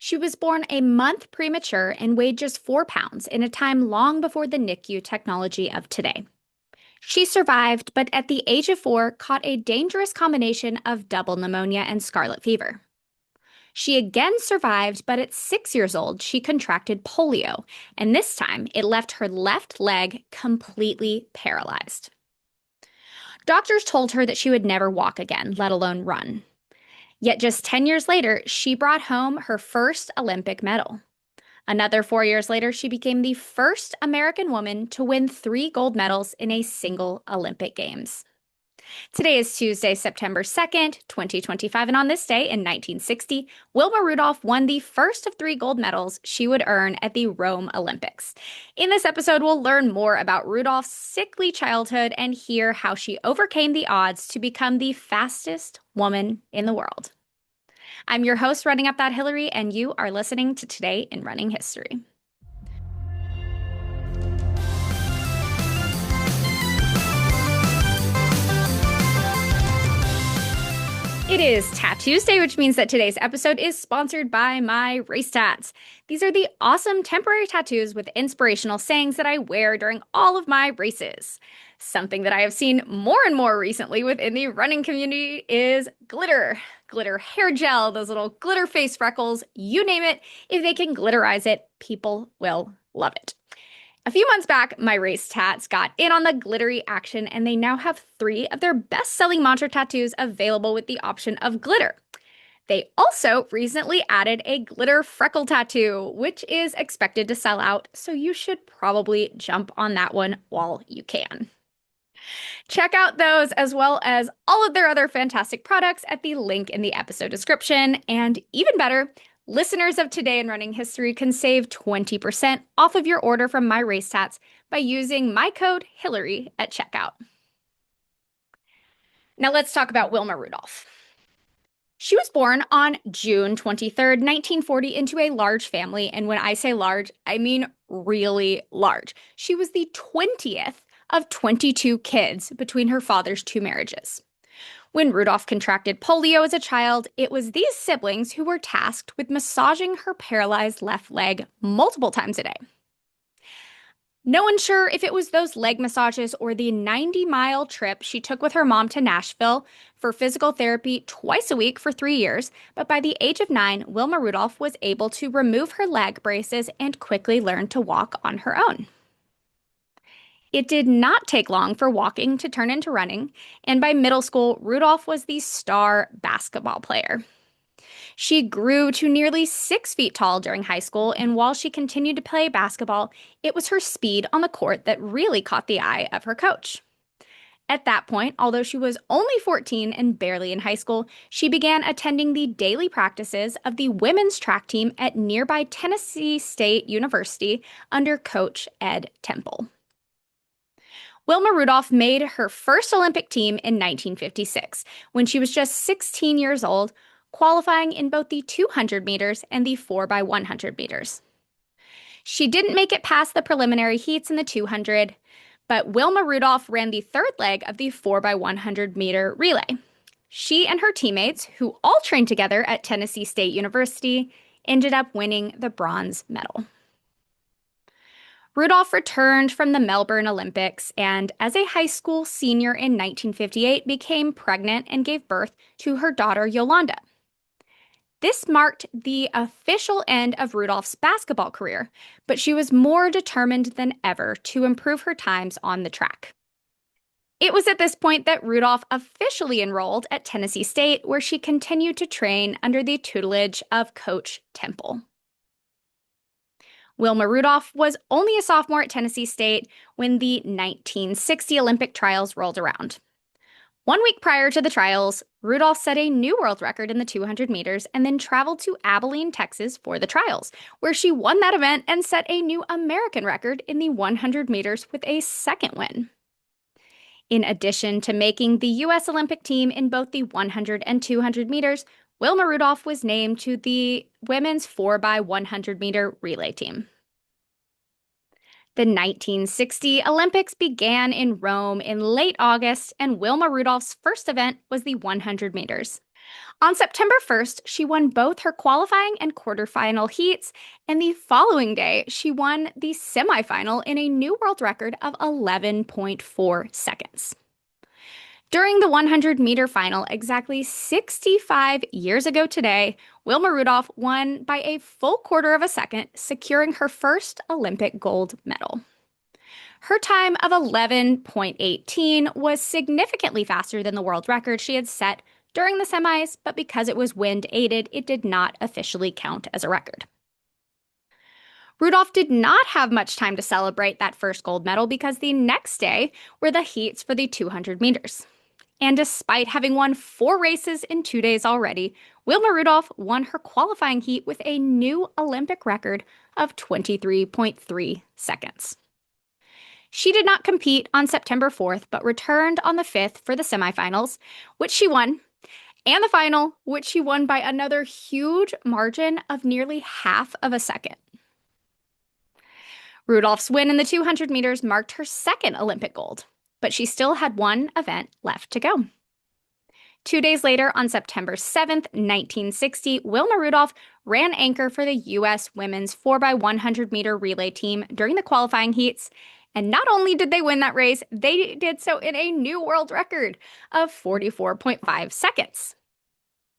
She was born a month premature and weighed just 4 pounds in a time long before the NICU technology of today. She survived, but at the age of 4, caught a dangerous combination of double pneumonia and scarlet fever. She again survived, but at 6 years old, she contracted polio, and this time it left her left leg completely paralyzed. Doctors told her that she would never walk again, let alone run. Yet just 10 years later, she brought home her first Olympic medal. Another 4 years later, she became the first American woman to win 3 gold medals in a single Olympic Games. Today is Tuesday, September 2nd, 2025, and on this day in 1960, Wilma Rudolph won the first of 3 gold medals she would earn at the Rome Olympics. In this episode, we'll learn more about Rudolph's sickly childhood and hear how she overcame the odds to become the fastest woman in the world. I'm your host, Running Up That Hillary, and you are listening to Today in Running History. It is Tat Tuesday, which means that today's episode is sponsored by my race tats. These are the awesome temporary tattoos with inspirational sayings that I wear during all of my races. Something that I have seen more and more recently within the running community is glitter. Glitter hair gel, those little glitter face freckles, you name it. If they can glitterize it, people will love it. A few months back, my race tats got in on the glittery action, and they now have 3 of their best-selling mantra tattoos available with the option of glitter. They also recently added a glitter freckle tattoo, which is expected to sell out, so you should probably jump on that one while you can. Check out those as well as all of their other fantastic products at the link in the episode description, and even better, listeners of Today in Running History can save 20% off of your order from my race tats by using my code Hillary at checkout. Now let's talk about Wilma Rudolph. She was born on June 23rd, 1940 into a large family, and when I say large, I mean really large. She was the 20th of 22 kids between her father's 2 marriages. When Rudolph contracted polio as a child, it was these siblings who were tasked with massaging her paralyzed left leg multiple times a day. No one's sure if it was those leg massages or the 90-mile trip she took with her mom to Nashville for physical therapy twice a week for 3 years, but by the age of 9, Wilma Rudolph was able to remove her leg braces and quickly learn to walk on her own. It did not take long for walking to turn into running, and by middle school, Rudolph was the star basketball player. She grew to nearly 6 feet tall during high school, and while she continued to play basketball, it was her speed on the court that really caught the eye of her coach. At that point, although she was only 14 and barely in high school, she began attending the daily practices of the women's track team at nearby Tennessee State University under Coach Ed Temple. Wilma Rudolph made her first Olympic team in 1956, when she was just 16 years old, qualifying in both the 200 meters and the 4x100 meters. She didn't make it past the preliminary heats in the 200, but Wilma Rudolph ran the 3rd leg of the 4x100 meter relay. She and her teammates, who all trained together at Tennessee State University, ended up winning the bronze medal. Rudolph returned from the Melbourne Olympics and, as a high school senior in 1958, became pregnant and gave birth to her daughter Yolanda. This marked the official end of Rudolph's basketball career, but she was more determined than ever to improve her times on the track. It was at this point that Rudolph officially enrolled at Tennessee State, where she continued to train under the tutelage of Coach Temple. Wilma Rudolph was only a sophomore at Tennessee State when the 1960 Olympic trials rolled around. 1 week prior to the trials, Rudolph set a new world record in the 200 meters and then traveled to Abilene, Texas for the trials, where she won that event and set a new American record in the 100 meters with a second win. In addition to making the U.S. Olympic team in both the 100 and 200 meters, Wilma Rudolph was named to the women's 4x100 meter relay team. The 1960 Olympics began in Rome in late August, and Wilma Rudolph's first event was the 100 meters. On September 1st, she won both her qualifying and quarterfinal heats, and the following day, she won the semifinal in a new world record of 11.4 seconds. During the 100-meter final, exactly 65 years ago today, Wilma Rudolph won by a full quarter of a second, securing her first Olympic gold medal. Her time of 11.18 was significantly faster than the world record she had set during the semis, but because it was wind-aided, it did not officially count as a record. Rudolph did not have much time to celebrate that first gold medal because the next day were the heats for the 200 meters. And despite having won 4 races in 2 days already, Wilma Rudolph won her qualifying heat with a new Olympic record of 23.3 seconds. She did not compete on September 4th, but returned on the 5th for the semifinals, which she won, and the final, which she won by another huge margin of nearly half of a second. Rudolph's win in the 200 meters marked her second Olympic gold, but she still had one event left to go. 2 days later, on September 7th, 1960, Wilma Rudolph ran anchor for the U.S. women's 4x100-meter relay team during the qualifying heats, and not only did they win that race, they did so in a new world record of 44.5 seconds.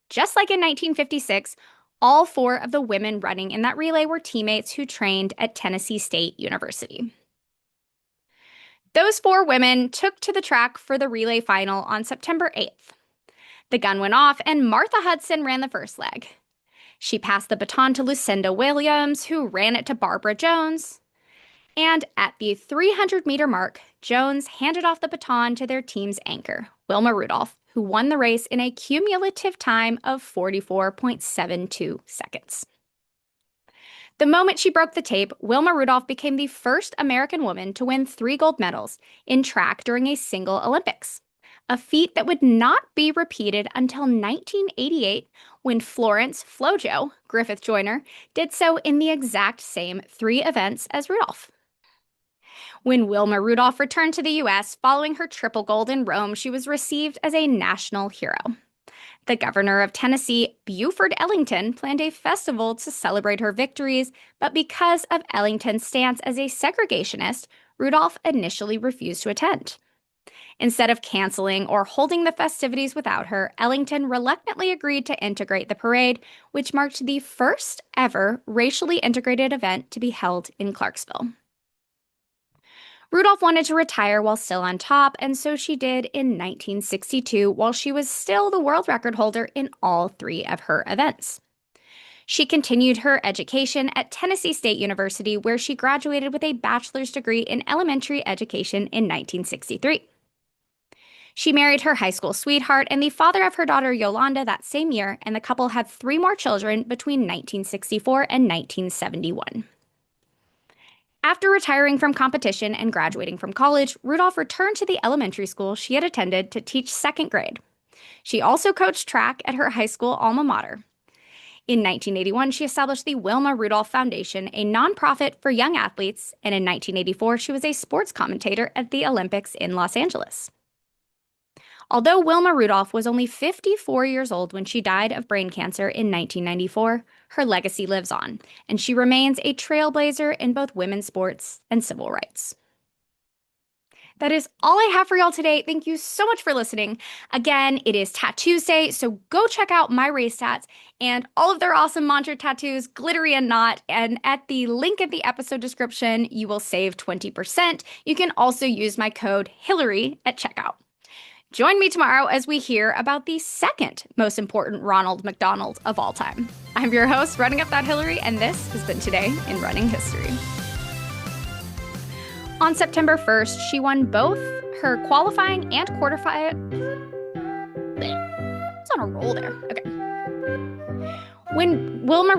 Just like in 1956, all 4 of the women running in that relay were teammates who trained at Tennessee State University. Those 4 women took to the track for the relay final on September 8th. The gun went off, and Martha Hudson ran the first leg. She passed the baton to Lucinda Williams, who ran it to Barbara Jones. And at the 300-meter mark, Jones handed off the baton to their team's anchor, Wilma Rudolph, who won the race in a cumulative time of 44.72 seconds. The moment she broke the tape, Wilma Rudolph became the first American woman to win 3 gold medals in track during a single Olympics, a feat that would not be repeated until 1988 when Florence Flojo Griffith Joyner did so in the exact same 3 events as Rudolph. When Wilma Rudolph returned to the U.S. following her triple gold in Rome, she was received as a national hero. The governor of Tennessee, Buford Ellington, planned a festival to celebrate her victories, but because of Ellington's stance as a segregationist, Rudolph initially refused to attend. Instead of canceling or holding the festivities without her, Ellington reluctantly agreed to integrate the parade, which marked the first ever racially integrated event to be held in Clarksville. Rudolph wanted to retire while still on top, and so she did in 1962 while she was still the world record holder in all 3 of her events. She continued her education at Tennessee State University, where she graduated with a bachelor's degree in elementary education in 1963. She married her high school sweetheart and the father of her daughter Yolanda that same year, and the couple had 3 more children between 1964 and 1971. After retiring from competition and graduating from college, Rudolph returned to the elementary school she had attended to teach 2nd grade. She also coached track at her high school alma mater. In 1981, she established the Wilma Rudolph Foundation, a nonprofit for young athletes, and in 1984, she was a sports commentator at the Olympics in Los Angeles. Although Wilma Rudolph was only 54 years old when she died of brain cancer in 1994, her legacy lives on, and she remains a trailblazer in both women's sports and civil rights. That is all I have for y'all today. Thank you so much for listening. Again, it is Tattoo-Tuesday, so go check out my race tats and all of their awesome mantra tattoos, glittery and not. And at the link in the episode description, you will save 20%. You can also use my code Hillary at checkout. Join me tomorrow as we hear about the second most important Ronald McDonald of all time. I'm your host, Running Up That Hillary, and this has been Today in Running History. On September 1st, she won both her qualifying and quarterfinal. It's on a roll there. Okay. When Wilma